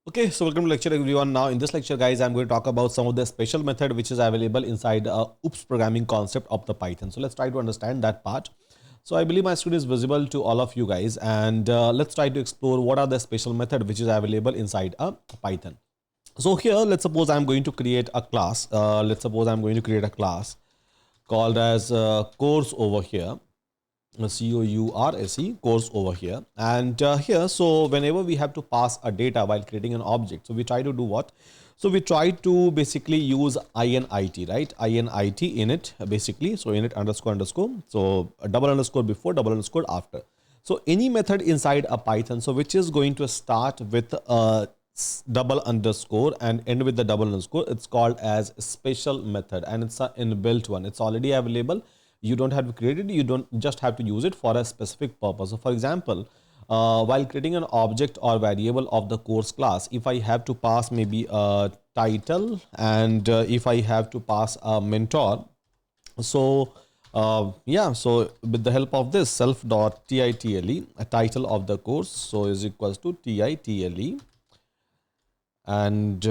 Okay, so welcome to lecture everyone. Now in this lecture guys, I'm going to talk about some of the special method which is available inside OOPS programming concept of the Python. So let's try to understand that part. So I believe my screen is visible to all of you guys, and let's try to explore what are the special method which is available inside a Python. So here, let's suppose I'm going to create a class. Let's suppose I'm going to create a class called as course over here. course over here, and here, so whenever we have to pass a data while creating an object, so we try to do what? So we try to basically use init, right? Init init basically, so init underscore underscore, so a double underscore before, double underscore after. So any method inside a Python, so which is going to start with a double underscore and end with the double underscore, it's called as special method, and it's an inbuilt one. It's already available. You don't have to create it. You don't just have to use it for a specific purpose. So for example, while creating an object or variable of the course class, if I have to pass maybe a title, and if I have to pass a mentor, so yeah, so with the help of this self.title, a title of the course, so is equals to title, and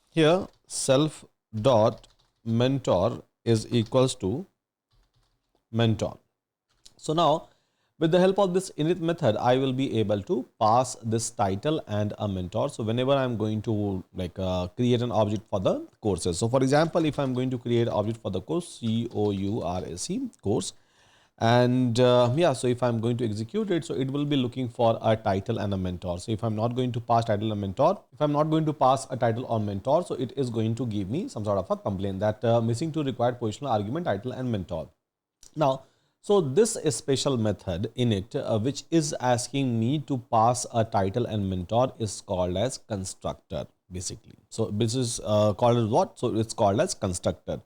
here self dot mentor is equals to mentor. So now with the help of this init method, I will be able to pass this title and a mentor. So whenever I'm going to create an object for the courses. So for example, if I'm going to create object for the course, course, and yeah, so if I'm going to execute it, so it will be looking for a title and a mentor. So if I'm not going to pass title and mentor, if I'm not going to pass a title or mentor, so it is going to give me some sort of a complaint that missing two required positional argument, title and mentor. Now, so this is special method in it, which is asking me to pass a title and mentor, is called as constructor basically. So this is called as what? So it's called as constructor.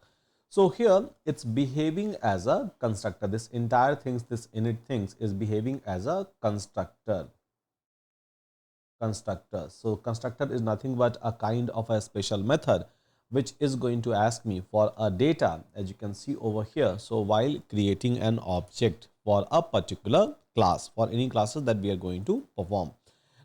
So here it's behaving as a constructor. This entire things, this init things is behaving as a constructor. So constructor is nothing but a kind of a special method which is going to ask me for a data, as you can see over here. So while creating an object for a particular class, for any classes that we are going to perform.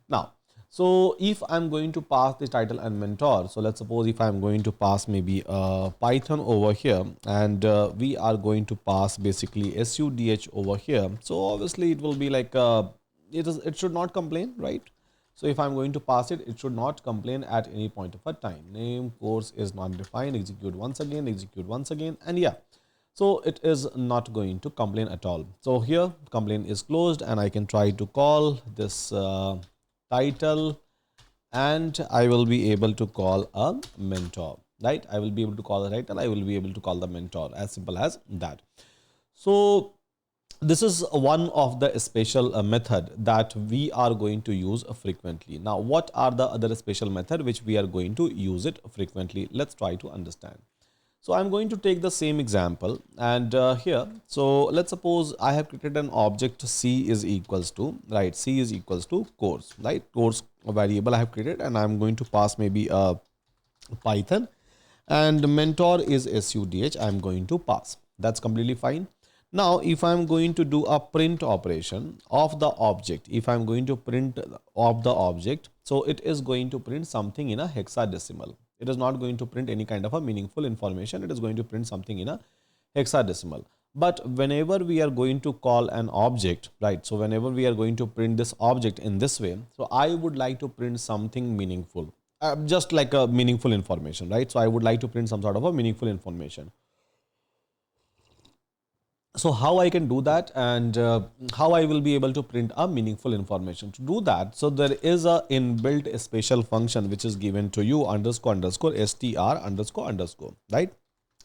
Now, so if I'm going to pass the title and mentor, so let's suppose if I'm going to pass maybe a Python over here, and we are going to pass basically sudh over here. So obviously it will be like it should not complain, right? So if I'm going to pass it, it should not complain at any point of a time. Name course is not defined, execute once again, and yeah, so it is not going to complain at all. So here complaint is closed, and I can try to call this title, and I will be able to call a mentor, right? I will be able to call the title, I will be able to call the mentor, as simple as that. So this is one of the special method that we are going to use frequently. Now, what are the other special method which we are going to use it frequently? Let's try to understand. So I'm going to take the same example, and here, so let's suppose I have created an object C is equals to, right? C is equals to course, right? Course variable I have created, and I'm going to pass maybe a Python, and mentor is sudh I'm going to pass. That's completely fine. Now, if I'm going to do a print operation of the object, if I'm going to print of the object, so it is going to print something in a hexadecimal. It is not going to print any kind of a meaningful information. It is going to print something in a hexadecimal. But whenever we are going to call an object, right? So whenever we are going to print this object in this way, so I would like to print something meaningful, just like a meaningful information, right? So I would like to print some sort of a meaningful information. So how I can do that, and how I will be able to print a meaningful information. To do that, so there is a inbuilt special function which is given to you underscore underscore str underscore underscore, right?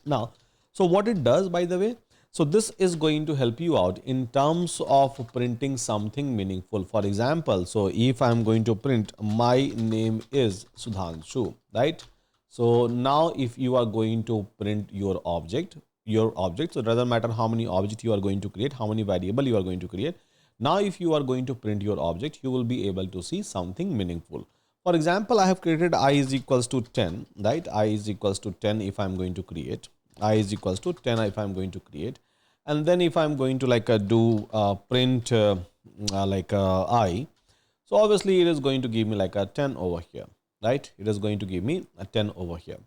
Now, so what it does, by the way, so this is going to help you out in terms of printing something meaningful. For example, so if I'm going to print my name is Sudhanshu, right? So now if you are going to print your object, so it doesn't matter how many objects you are going to create, how many variable you are going to create. Now if you are going to print your object, you will be able to see something meaningful. For example, I have created I is equals to 10, right? I is equals to 10 if I'm going to create. I is equals to 10 if I'm going to create. And then if I'm going to do print I, so obviously it is going to give me like a 10 over here. right? It is going to give me a 10 over here.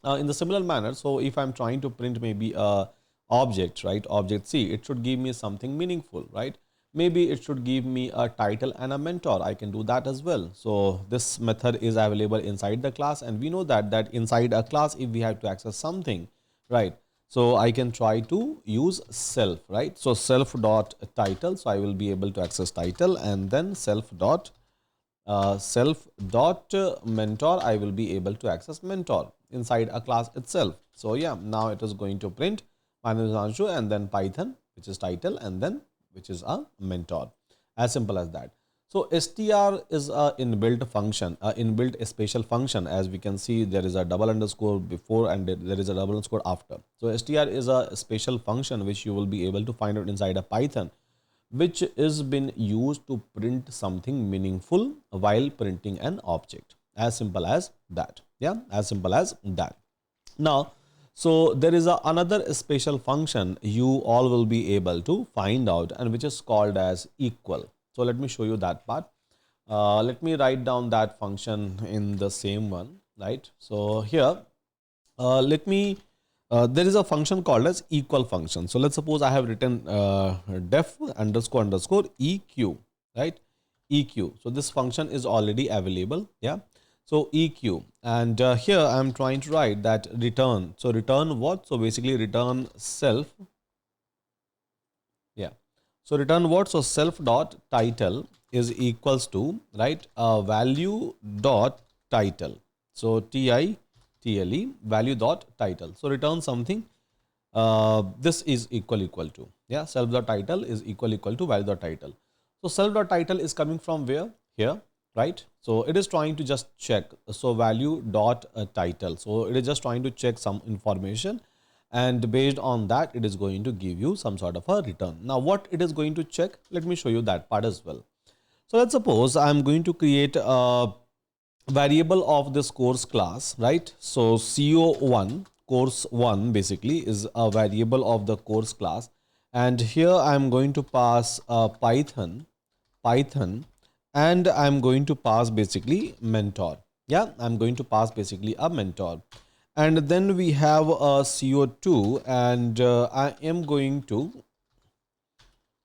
In the similar manner, so if I'm trying to print maybe a object, right, object C, it should give me something meaningful, right? Maybe it should give me a title and a mentor. I can do that as well. So this method is available inside the class, and we know that inside a class, if we have to access something, right, so I can try to use self, right? So self dot title, so I will be able to access title, and then self dot mentor, I will be able to access mentor inside a class itself. So yeah, now it is going to print my name is Anshu, and then Python, which is title, and then which is a mentor. As simple as that. So str is a inbuilt function, a inbuilt special function. As we can see, there is a double underscore before and there is a double underscore after. So str is a special function which you will be able to find out inside a Python, which is been used to print something meaningful while printing an object. As simple as that. Yeah, as simple as that. Now, so there is another special function you all will be able to find out, and which is called as equal. So let me show you that part. Let me write down that function in the same one, right? So here, let me there is a function called as equal function. So let's suppose I have written def underscore underscore eq, right? Eq. So this function is already available. Yeah. So eq, and here I am trying to write that return. So return what? So basically return self. Yeah. So return what? So self dot title is equals to, right, value dot title. So TITLE value dot title. So return something. This is equal to, yeah, self dot title is equal to value dot title. So self dot title is coming from where? Here, right? So it is trying to just check. So value dot title. So it is just trying to check some information, and based on that, it is going to give you some sort of a return. Now, what it is going to check? Let me show you that part as well. So let's suppose I'm going to create a variable of this course class, right? So CO1, course 1 basically is a variable of the course class, and here I'm going to pass Python, and I'm going to pass basically mentor. Yeah, I'm going to pass basically a mentor, and then we have a CO2, and I am going to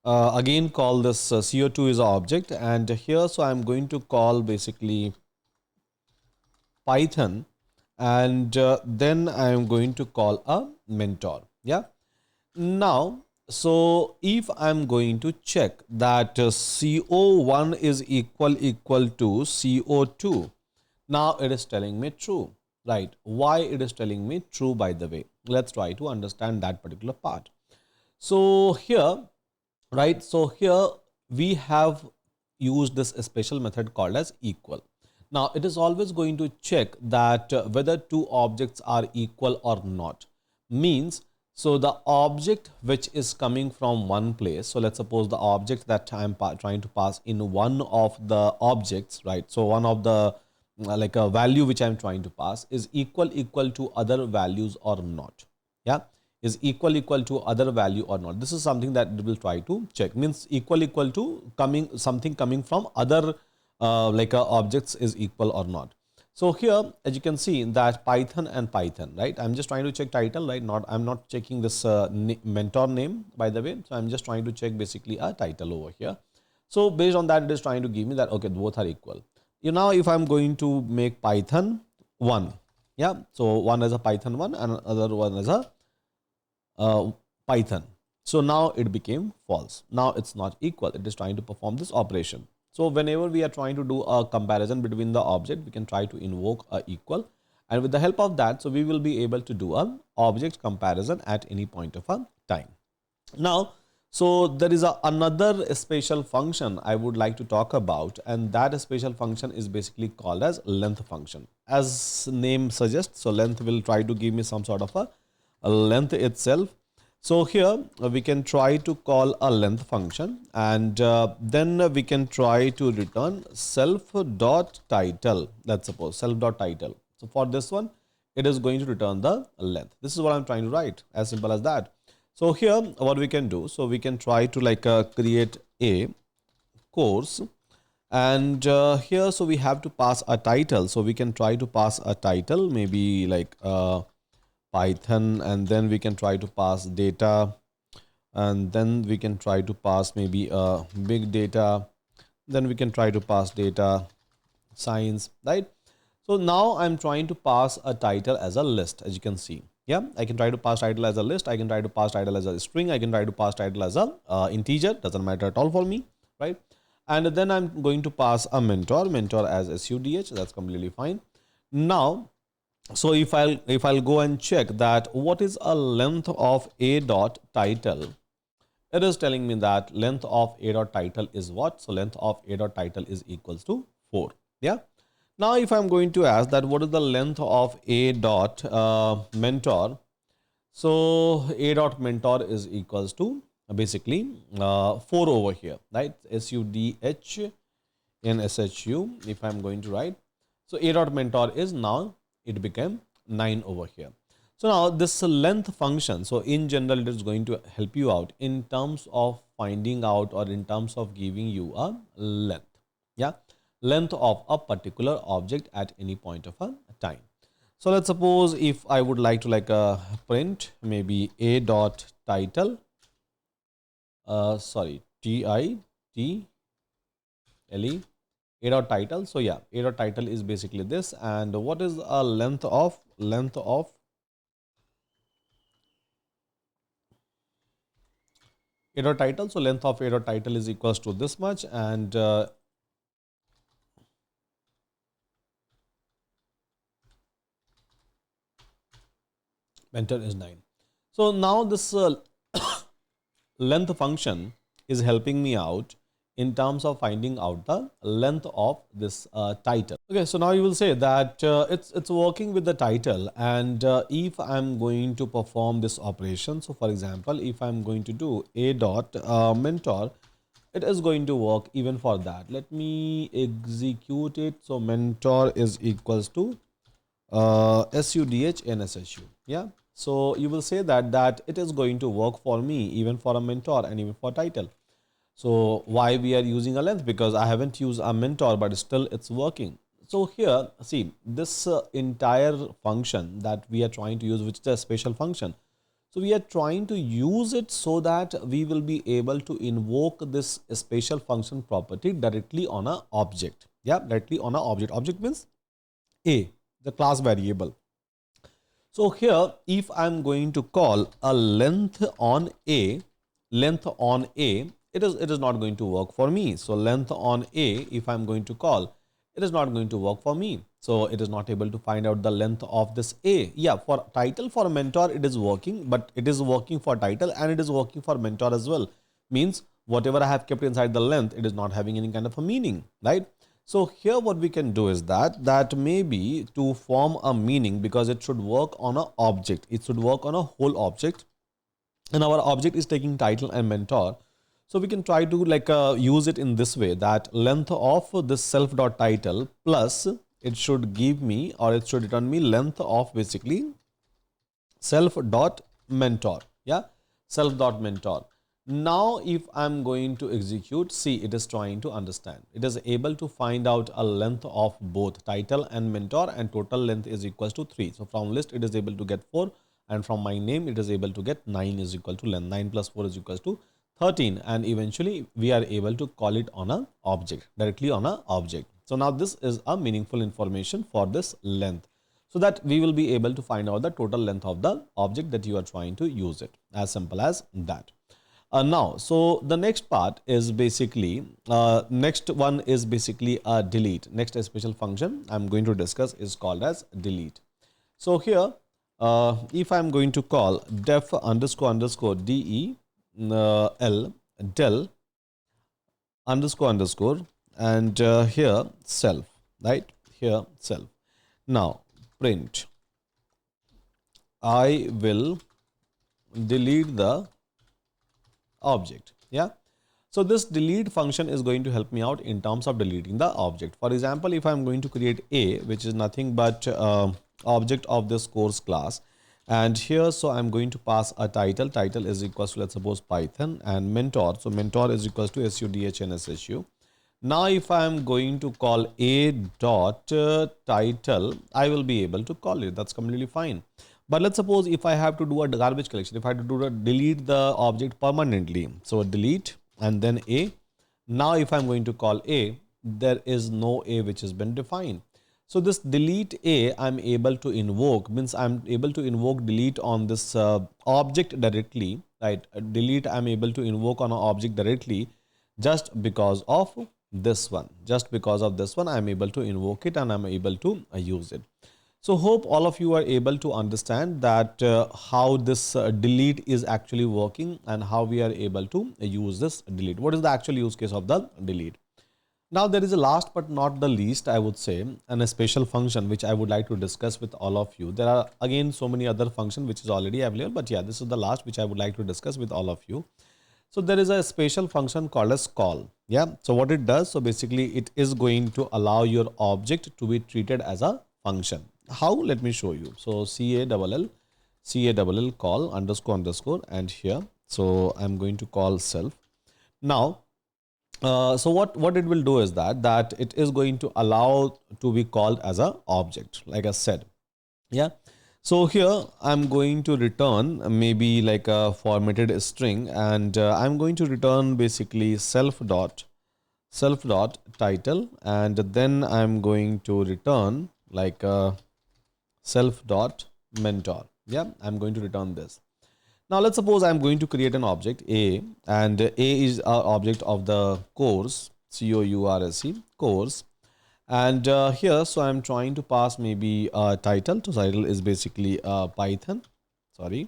again call this CO2 is an object, and here so I'm going to call basically Python, and then I am going to call a mentor. Yeah. Now, so if I'm going to check that CO1 is equal to CO2, now it is telling me true, right? Why it is telling me true, by the way? Let's try to understand that particular part. So here, right? So here we have used this special method called as equal. Now it is always going to check that whether two objects are equal or not. Means, so the object which is coming from one place, so let's suppose the object that I'm trying to pass in one of the objects, right? So one of the like a value which I'm trying to pass is equal to other values or not. Yeah, is equal to other value or not. This is something that we will try to check. Means equal to something coming from other objects is equal or not. So here, as you can see, that Python and Python, right? I'm just trying to check title, right? I'm not checking this mentor name, by the way. So I'm just trying to check basically a title over here. So based on that, it is trying to give me that, okay, both are equal. You know, if I'm going to make Python 1, yeah, so one is a Python 1 and another one is a Python. So now it became false. Now it's not equal. It is trying to perform this operation. So whenever we are trying to do a comparison between the object, we can try to invoke a equal, and with the help of that, so we will be able to do an object comparison at any point of a time. Now, so there is another special function I would like to talk about, and that special function is basically called as length function. As name suggests, so length will try to give me some sort of a length itself. So here we can try to call a length function, and then we can try to return self dot title. Let's suppose self dot title. So for this one, it is going to return the length. This is what I'm trying to write, as simple as that. So here what we can do, so we can try to create a course, And here, so we have to pass a title. So we can try to pass a title, maybe like Python, and then we can try to pass data, and then we can try to pass maybe big data, then we can try to pass data science, right? So now I'm trying to pass a title as a list, as you can see. Yeah, I can try to pass title as a list, I can try to pass title as a string, I can try to pass title as a integer, doesn't matter at all for me, right? And then I'm going to pass a mentor as SUDH, that's completely fine. Now, so if I'll go and check that what is a length of a dot title, it is telling me that length of a dot title is what? So length of a dot title is equals to 4. Yeah. Now, if I'm going to ask that what is the length of a dot mentor, so a dot mentor is equals to basically 4 over here, right? SUDH in SHU, if I'm going to write. So a dot mentor is now it became 9 over here. So now this length function, so in general, it is going to help you out in terms of finding out or in terms of giving you a length. Yeah, length of a particular object at any point of a time. So let's suppose if I would like to like print maybe a dot title, sorry, TITLE, a dot title. So yeah, a dot title is basically this. And what is a length of a dot title? So length of a dot title is equals to this much, and mentor is 9. So now this length function is helping me out in terms of finding out the length of this title. Okay, so now you will say that it's working with the title, and if I'm going to perform this operation, so for example, if I'm going to do a dot mentor, it is going to work even for that. Let me execute it. So mentor is equals to SUDH and SHU. Yeah. So you will say that it is going to work for me even for a mentor and even for title. So why we are using a length? Because I haven't used a mentor, but still it's working. So here, see this entire function that we are trying to use, which is a special function. So we are trying to use it so that we will be able to invoke this special function property directly on a object. Yeah, directly on a object. Object means A, the class variable. So here, if I'm going to call a length on A, it is not going to work for me. So length on A, if I'm going to call, it is not going to work for me. So it is not able to find out the length of this A. Yeah, for title, for mentor, it is working, but it is working for title and it is working for mentor as well. Means whatever I have kept inside the length, it is not having any kind of a meaning, right? So here what we can do is that maybe to form a meaning, because it should work on an object, it should work on a whole object, and our object is taking title and mentor. So we can try to like use it in this way, that length of this self dot title plus it should give me, or it should return me, length of basically self dot mentor. Yeah, self dot mentor. Now if I'm going to execute, see, it is trying to understand, it is able to find out a length of both title and mentor, and total length is equals to 3. So from list it is able to get 4, and from my name it is able to get 9 is equal to length. 9 plus 4 is equals to 13, and eventually we are able to call it on a object, directly on a object. So now this is a meaningful information for this length, so that we will be able to find out the total length of the object that you are trying to use it. As simple as that. Now, so the next part is basically, next one is basically a delete. Next special function I'm going to discuss is called as delete. So here, if I'm going to call def underscore underscore del del underscore underscore, and here self, right? Here self. Now print, I will delete the object. Yeah. So this delete function is going to help me out in terms of deleting the object. For example, if I'm going to create A, which is nothing but object of this course class, and here, so I'm going to pass a title. Title is equals to, let's suppose, Python, and mentor. So mentor is equals to SUDH and SHU. Now if I am going to call a dot title, I will be able to call it. That's completely fine. But let's suppose if I have to do a garbage collection, if I have to do a delete the object permanently. So delete and then a. Now if I'm going to call a, there is no a which has been defined. So this delete a, I'm able to invoke, means I'm able to invoke delete on this object directly, right? Delete I'm able to invoke on an object directly just because of this one. Just because of this one, I'm able to invoke it and I'm able to use it. So hope all of you are able to understand that how this delete is actually working and how we are able to use this delete. What is the actual use case of the delete? Now there is a last but not the least, I would say, and a special function which I would like to discuss with all of you. There are again so many other functions which is already available, but yeah, this is the last which I would like to discuss with all of you. So there is a special function called as call. Yeah. So what it does, so basically it is going to allow your object to be treated as a function. How? Let me show you. So call call underscore underscore and here. So I'm going to call self. Now, so what it will do is that it is going to allow to be called as a object, like I said. Yeah. So here I'm going to return maybe like a formatted string, and I'm going to return basically self dot title, and then I'm going to return like a self dot mentor. Yeah, I'm going to return this. Now let's suppose I'm going to create an object a, and a is our object of the course, course. And here, so I'm trying to pass maybe a title. So title is basically Python. Sorry.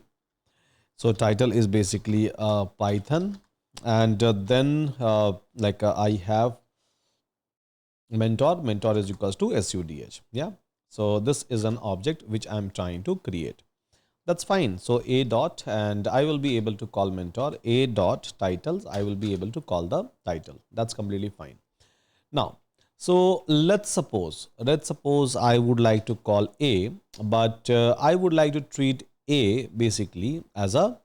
So title is basically Python, and then I have mentor. Mentor is equals to sudh. Yeah. So this is an object which I'm trying to create. That's fine. So a dot, and I will be able to call mentor. A dot titles, I will be able to call the title. That's completely fine. Now, so let's suppose I would like to call a, but I would like to treat a basically as a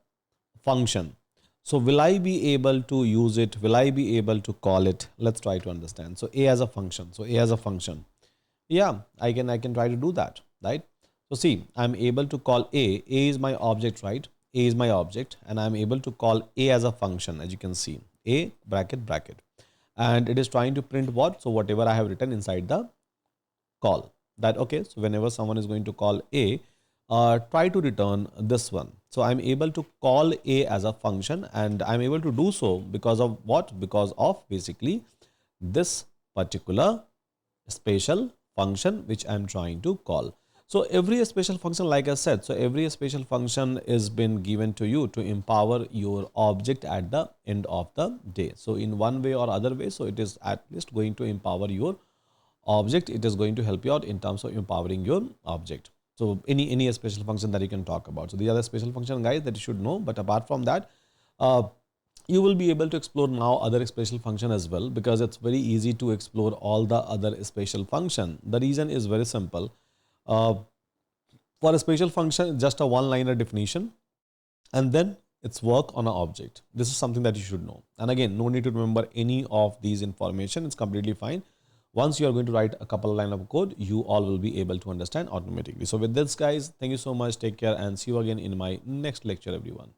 function. So will I be able to use it? Will I be able to call it? Let's try to understand. So a as a function. So a as a function. Yeah, I can try to do that, right? So see, I'm able to call a. A is my object, right? A is my object, and I'm able to call a as a function, as you can see. A bracket bracket. And it is trying to print what? So whatever I have written inside the call. That okay. So whenever someone is going to call a, try to return this one. So I'm able to call a as a function, and I'm able to do so because of what? Because of basically this particular special function which I'm trying to call. So every special function, like I said, so every special function is been given to you to empower your object at the end of the day. So in one way or other way, so it is at least going to empower your object. It is going to help you out in terms of empowering your object. So any special function that you can talk about. So these are the special function, guys, that you should know. But apart from that, you will be able to explore now other special function as well, because it's very easy to explore all the other special function. The reason is very simple. For a special function, just a one-liner definition, and then it's work on an object. This is something that you should know. And again, no need to remember any of these information. It's completely fine. Once you are going to write a couple of lines of code, you all will be able to understand automatically. So with this, guys, thank you so much. Take care and see you again in my next lecture, everyone.